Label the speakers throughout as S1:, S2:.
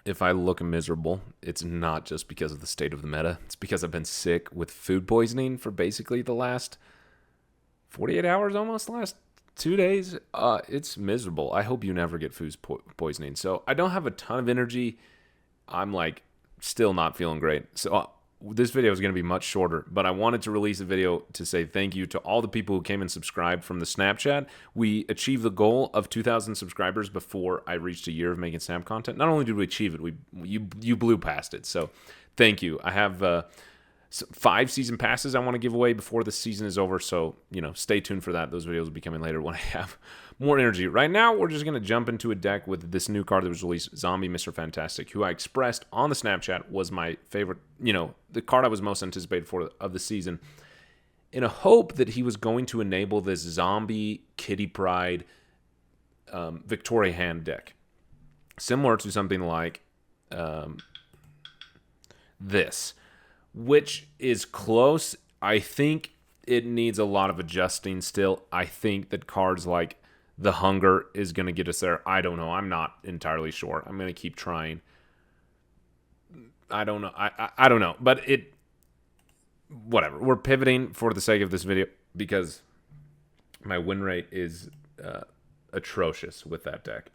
S1: if I look miserable, it's not just because of the state of the meta. It's because I've been sick with food poisoning for basically the last 48 hours, almost last 2 days. It's miserable. I hope you never get food poisoning. So I don't have a ton of energy. I'm like still not feeling great. So this video is going to be much shorter, but I wanted to release a video to say thank you to all the people who came and subscribed from the Snapchat. We achieved the goal of 2,000 subscribers before I reached a year of making Snap content. Not only did we achieve it, you blew past it. So thank you. I have 5 season passes I want to give away before the season is over. So, stay tuned for that. Those videos will be coming later when I have more energy. Right now, we're just going to jump into a deck with this new card that was released, Zombie Mr. Fantastic, who I expressed on the Snapchat was my favorite, the card I was most anticipated for of the season, in a hope that he was going to enable this zombie Kitty Pryde Victoria Hand deck. Similar to something like this, which is close. I think it needs a lot of adjusting still. I think that cards like the Hunger is going to get us there. I don't know. I'm not entirely sure. I'm going to keep trying. I don't know. I don't know. But whatever. We're pivoting for the sake of this video because my win rate is atrocious with that deck.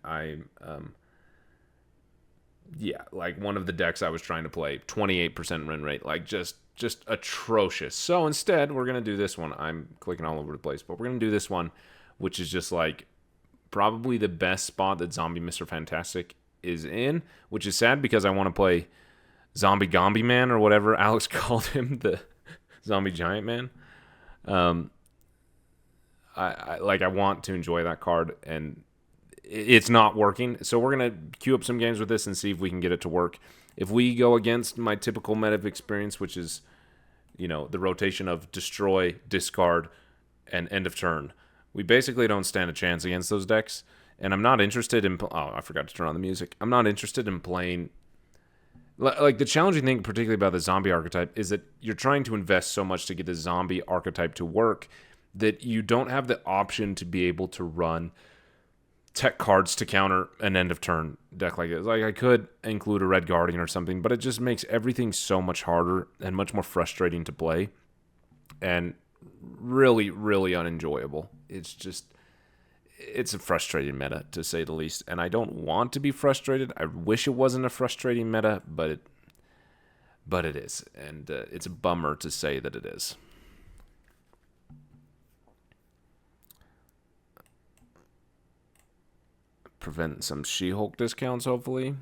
S1: Like one of the decks I was trying to play, 28% win rate, like just atrocious. So instead, we're going to do this one. I'm clicking all over the place, but we're going to do this one, which is just like probably the best spot that Zombie Mr. Fantastic is in, which is sad because I want to play Zombie Gombi Man or whatever Alex called him, the Zombie Giant Man. I want to enjoy that card, and it's not working. So we're going to queue up some games with this and see if we can get it to work. If we go against my typical meta experience, which is, the rotation of destroy, discard, and end of turn, we basically don't stand a chance against those decks. And I'm not interested in... Oh, I forgot to turn on the music. I'm not interested in playing... Like, the challenging thing, particularly about the zombie archetype, is that you're trying to invest so much to get the zombie archetype to work that you don't have the option to be able to run tech cards to counter an end of turn deck like this. Like, I could include a Red Guardian or something, but it just makes everything so much harder and much more frustrating to play. And really, really unenjoyable. It's a frustrating meta, to say the least. And I don't want to be frustrated. I wish it wasn't a frustrating meta, but it is. And it's a bummer to say that it is. Prevent some She-Hulk discounts, hopefully.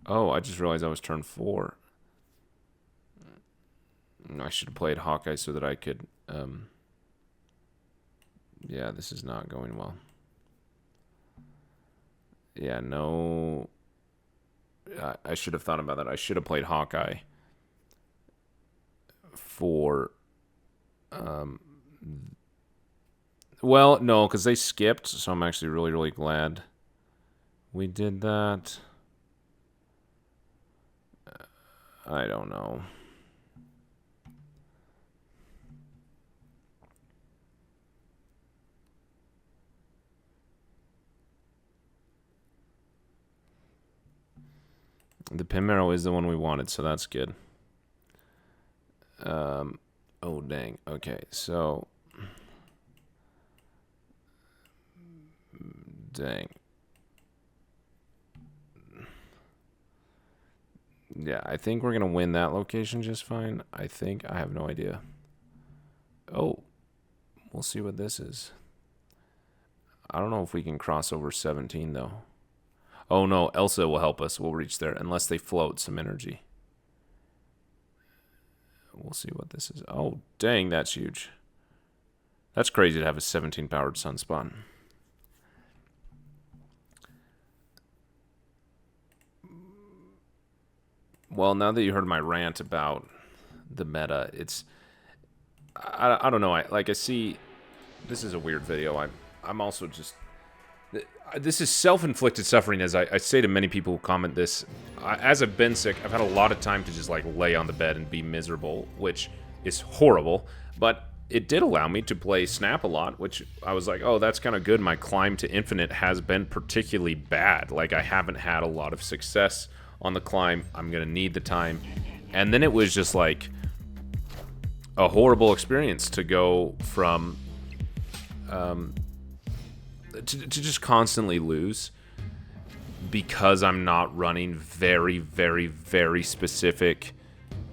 S1: Oh, I just realized I was turn 4. I should have played Hawkeye so that I could... Yeah, this is not going well. Yeah, no... I should have thought about that. I should have played Hawkeye for... Well, no, because they skipped, so I'm actually really, really glad we did that. I don't know. The Pim Arrow is the one we wanted, so that's good. Oh, dang. Okay, so... Dang. Yeah, I think we're going to win that location just fine. I think. I have no idea. Oh. We'll see what this is. I don't know if we can cross over 17, though. Oh, no. Elsa will help us. We'll reach there. Unless they float some energy. We'll see what this is. Oh, dang. That's huge. That's crazy to have a 17-powered Sunspot. Well, now that you heard my rant about the meta, it's... I don't know. I see... This is a weird video. I'm also just This is self-inflicted suffering, as I say to many people who comment this. As I've been sick, I've had a lot of time to just like lay on the bed and be miserable, which is horrible. But it did allow me to play Snap a lot, which I was like, oh, that's kind of good. My climb to infinite has been particularly bad. Like, I haven't had a lot of success on the climb. I'm going to need the time. And then it was just like a horrible experience to go from to just constantly lose because I'm not running very, very, very specific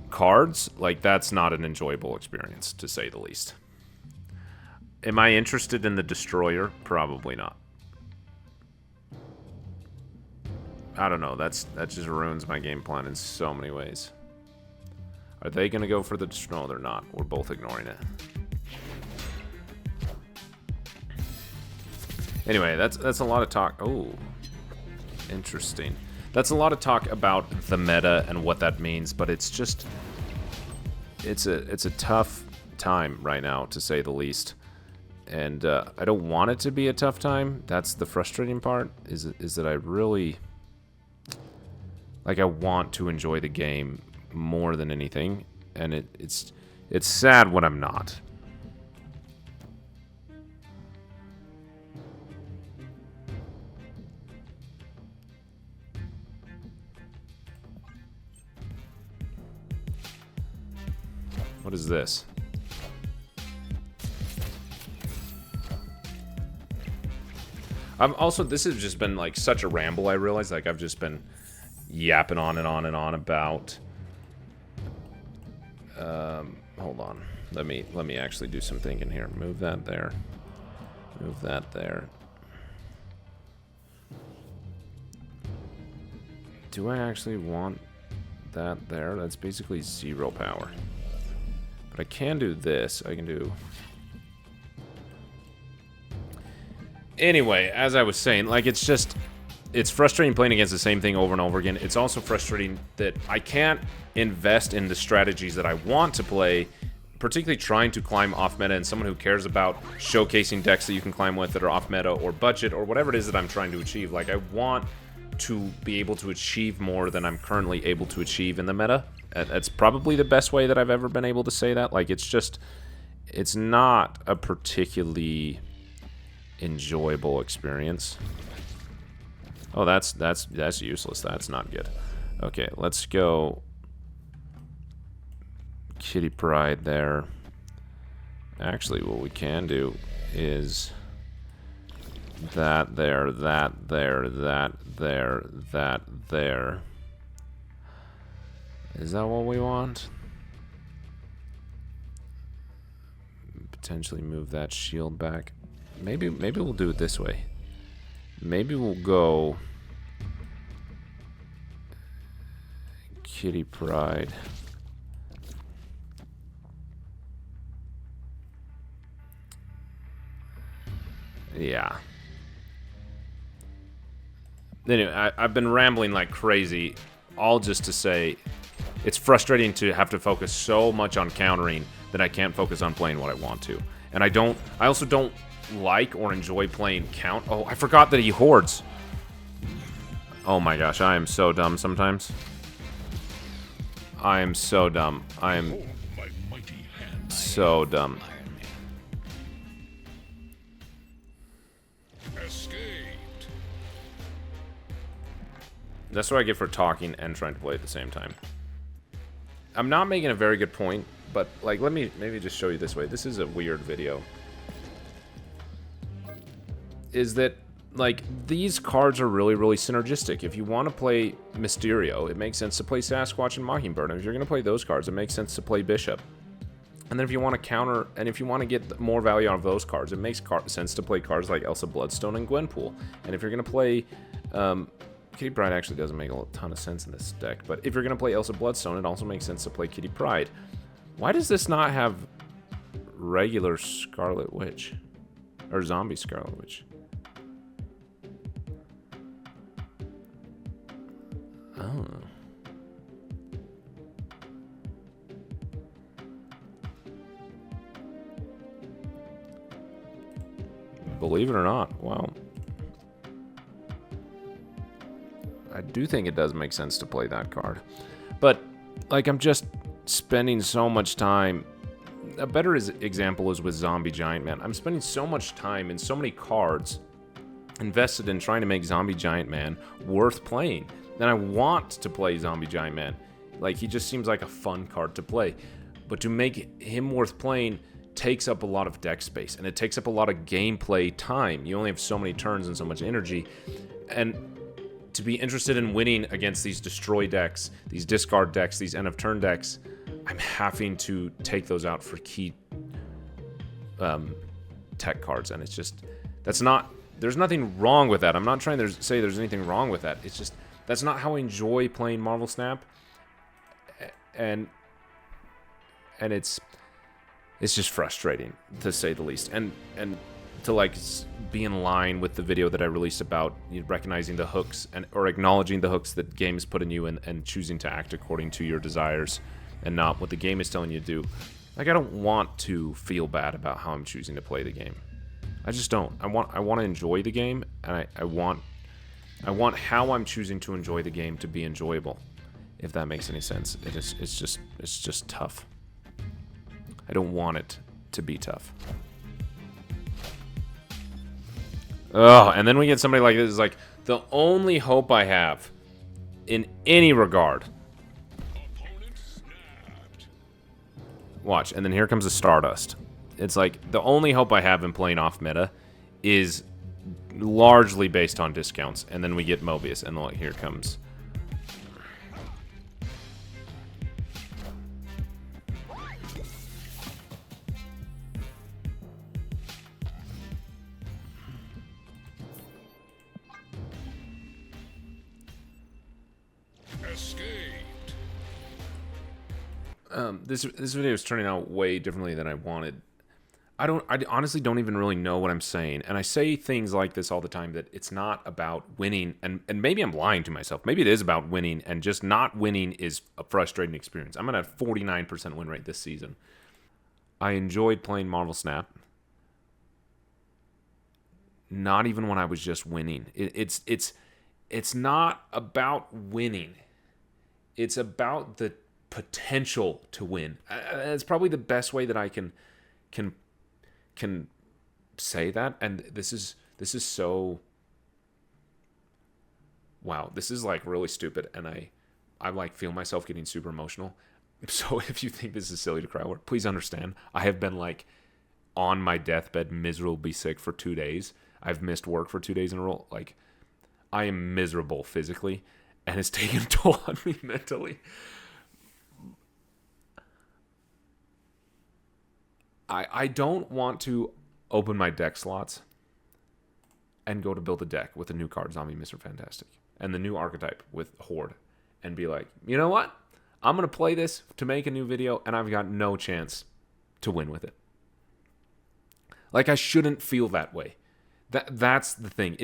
S1: cards. Like, that's not an enjoyable experience, to say the least. Am I interested in the Destroyer? Probably not. I don't know. That just ruins my game plan in so many ways. Are they going to go for the Destroyer? No, they're not. We're both ignoring it. Anyway, that's a lot of talk. Oh, interesting. That's a lot of talk about the meta and what that means, but it's just it's a tough time right now, to say the least. And I don't want it to be a tough time. That's the frustrating part. Is that I really I want to enjoy the game more than anything, and it's sad when I'm not. What is this? This has just been like such a ramble, I realize. Like, I've just been yapping on and on and on about hold on. Let me actually do some thinking here. Move that there. Move that there. Do I actually want that there? That's basically 0 power. But I can do this. I can do... Anyway, as I was saying, like, it's frustrating playing against the same thing over and over again. It's also frustrating that I can't invest in the strategies that I want to play, particularly trying to climb off meta, and someone who cares about showcasing decks that you can climb with that are off meta or budget or whatever it is that I'm trying to achieve. Like, I want to be able to achieve more than I'm currently able to achieve in the meta. That's probably the best way that I've ever been able to say that. Like, it's not a particularly enjoyable experience. Oh, that's useless. That's not good. Okay, let's go Kitty Pride there. Actually, what we can do is that there, that there, that there, that there. Is that what we want? Potentially move that shield back. Maybe we'll do it this way. Maybe we'll go Kitty Pride. Yeah. Anyway, I've been rambling like crazy, all just to say it's frustrating to have to focus so much on countering that I can't focus on playing what I want to. And I also don't like or enjoy playing count. Oh, I forgot that he hoards. Oh my gosh, I am so dumb sometimes. I am so dumb. I am so dumb. That's what I get for talking and trying to play at the same time. I'm not making a very good point, but like, let me maybe just show you this way. This is a weird video. Is that, like, these cards are really, really synergistic. If you want to play Mysterio, it makes sense to play Sasquatch and Mockingbird. And if you're going to play those cards, it makes sense to play Bishop. And then if you want to counter, and if you want to get more value out of those cards, it makes sense to play cards like Elsa Bloodstone and Gwenpool. And if you're going to play... Kitty Pryde actually doesn't make a ton of sense in this deck, but if you're going to play Elsa Bloodstone, it also makes sense to play Kitty Pryde. Why does this not have regular Scarlet Witch? Or Zombie Scarlet Witch? Oh. Believe it or not, wow. do think it does make sense to play that card. But, like, I'm just spending so much time. A better example is with Zombie Giant Man. I'm spending so much time and so many cards invested in trying to make Zombie Giant Man worth playing. And I want to play Zombie Giant Man. Like, he just seems like a fun card to play. But to make him worth playing takes up a lot of deck space, and it takes up a lot of gameplay time. You only have so many turns and so much energy. And to be interested in winning against these destroy decks, these discard decks, these end of turn decks, I'm having to take those out for key tech cards. And it's just, that's not, there's nothing wrong with that. I'm not trying to say there's anything wrong with that. It's just, that's not how I enjoy playing Marvel Snap. And it's just frustrating, to say the least. And to, like, be in line with the video that I released about recognizing the hooks or acknowledging the hooks that game is putting you in, and choosing to act according to your desires and not what the game is telling you to do. Like, I don't want to feel bad about how I'm choosing to play the game. I just don't. I want to enjoy the game, and I want how I'm choosing to enjoy the game to be enjoyable. If that makes any sense. It's just tough. I don't want it to be tough. Oh, and then we get somebody like this. Is like, the only hope I have in any regard. Watch, and then here comes a Stardust. It's like, the only hope I have in playing off meta is largely based on discounts. And then we get Mobius, and like, here comes. This video is turning out way differently than I wanted. I honestly don't even really know what I'm saying. And I say things like this all the time, that it's not about winning. And maybe I'm lying to myself. Maybe it is about winning, and just not winning is a frustrating experience. I'm at a 49% win rate this season. I enjoyed playing Marvel Snap. Not even when I was just winning. It's not about winning. It's about the potential to win. It's probably the best way that I can say that. And this is so, wow, this is like really stupid, and I like feel myself getting super emotional. So if you think this is silly to cry over, please understand. I have been like on my deathbed, miserably sick for 2 days. I've missed work for 2 days in a row. Like, I am miserable physically, and it's taken a toll on me mentally. I don't want to open my deck slots and go to build a deck with a new card, Zombie Mr. Fantastic, and the new archetype with Horde, and be like, you know what? I'm going to play this to make a new video, and I've got no chance to win with it. Like, I shouldn't feel that way. That's the thing.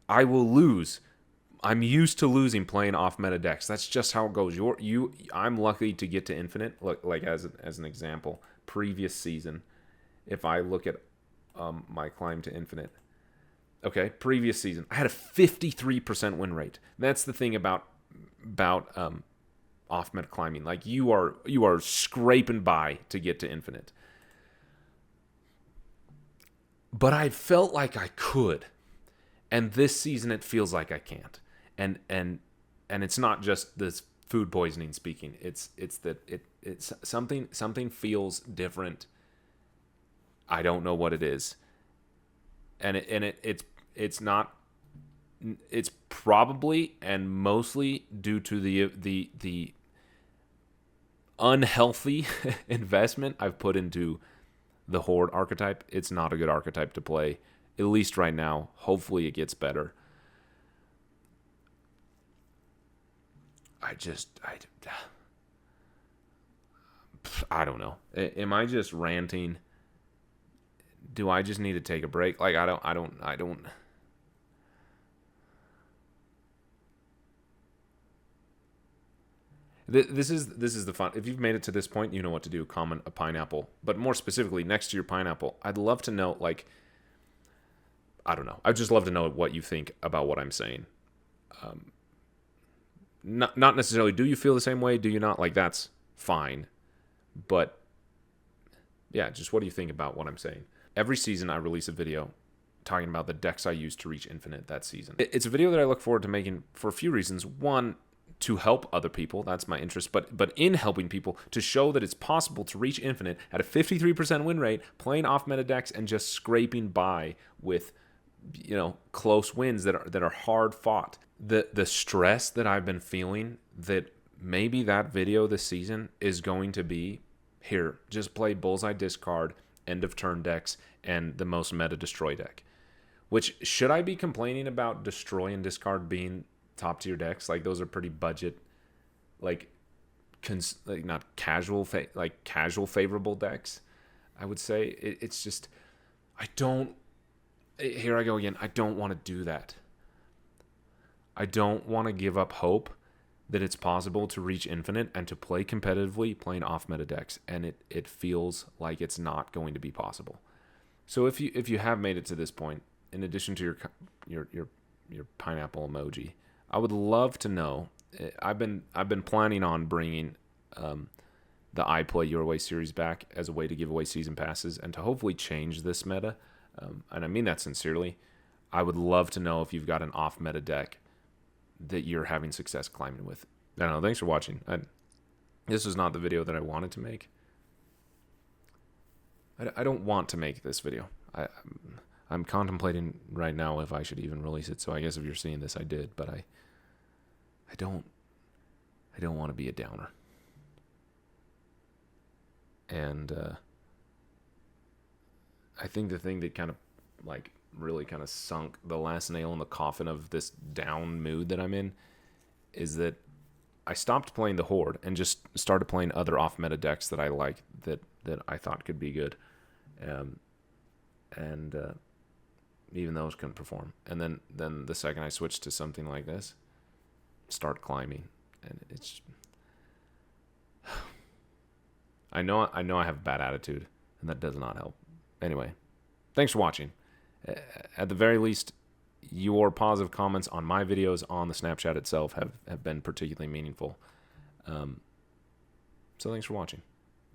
S1: I will lose. I'm used to losing playing off meta decks. That's just how it goes. I'm lucky to get to infinite. Like as an example, previous season, if I look at my climb to infinite, okay, previous season, I had a 53% win rate. That's the thing about off meta climbing. Like, you are scraping by to get to infinite. But I felt like I could, and this season it feels like I can't. And it's not just this food poisoning speaking. It's that it's something feels different. I don't know what it is, and it's not. It's probably and mostly due to the unhealthy investment I've put into the Horde archetype. It's not a good archetype to play, at least right now. Hopefully it gets better. I don't know. Am I just ranting? Do I just need to take a break? Like, I don't. This is the fun. If you've made it to this point, you know what to do. Comment a pineapple. But more specifically, next to your pineapple, I'd love to know, like, I don't know. I'd just love to know what you think about what I'm saying. not necessarily do you feel the same way, do you not, like that's fine. But yeah, just what do you think about what I'm saying? Every season I release a video talking about the decks I used to reach infinite that season. It's a video that I look forward to making for a few reasons. One, to help other people, that's my interest, but in helping people to show that it's possible to reach infinite at a 53% win rate, playing off meta decks and just scraping by with, you know, close wins that are hard fought. The stress that I've been feeling, that maybe that video this season is going to be, here, just play Bullseye Discard, end of turn decks, and the most meta destroy deck. Which, should I be complaining about destroy and discard being top tier decks? Like, those are pretty budget, like not casual, casual favorable decks, I would say. It's just, here I go again. I don't want to do that. I don't want to give up hope that it's possible to reach infinite and to play competitively playing off meta decks, and it feels like it's not going to be possible. So if you have made it to this point, in addition to your pineapple emoji, I would love to know. I've been planning on bringing the I Play Your Way series back as a way to give away season passes and to hopefully change this meta. And I mean that sincerely. I would love to know if you've got an off meta deck that you're having success climbing with. I don't know. Thanks for watching. This was not the video that I wanted to make. I don't want to make this video. I'm contemplating right now if I should even release it. So I guess if you're seeing this, I did. But I don't want to be a downer. And I think the thing that kind of like really kind of sunk the last nail in the coffin of this down mood that I'm in is that I stopped playing the Horde and just started playing other off meta decks that I like, that I thought could be good. And even those couldn't perform. And then the second I switched to something like this, start climbing, and it's I know I have a bad attitude, and that does not help. Anyway, thanks for watching. At the very least, your positive comments on my videos on the Snapchat itself have been particularly meaningful. So thanks for watching.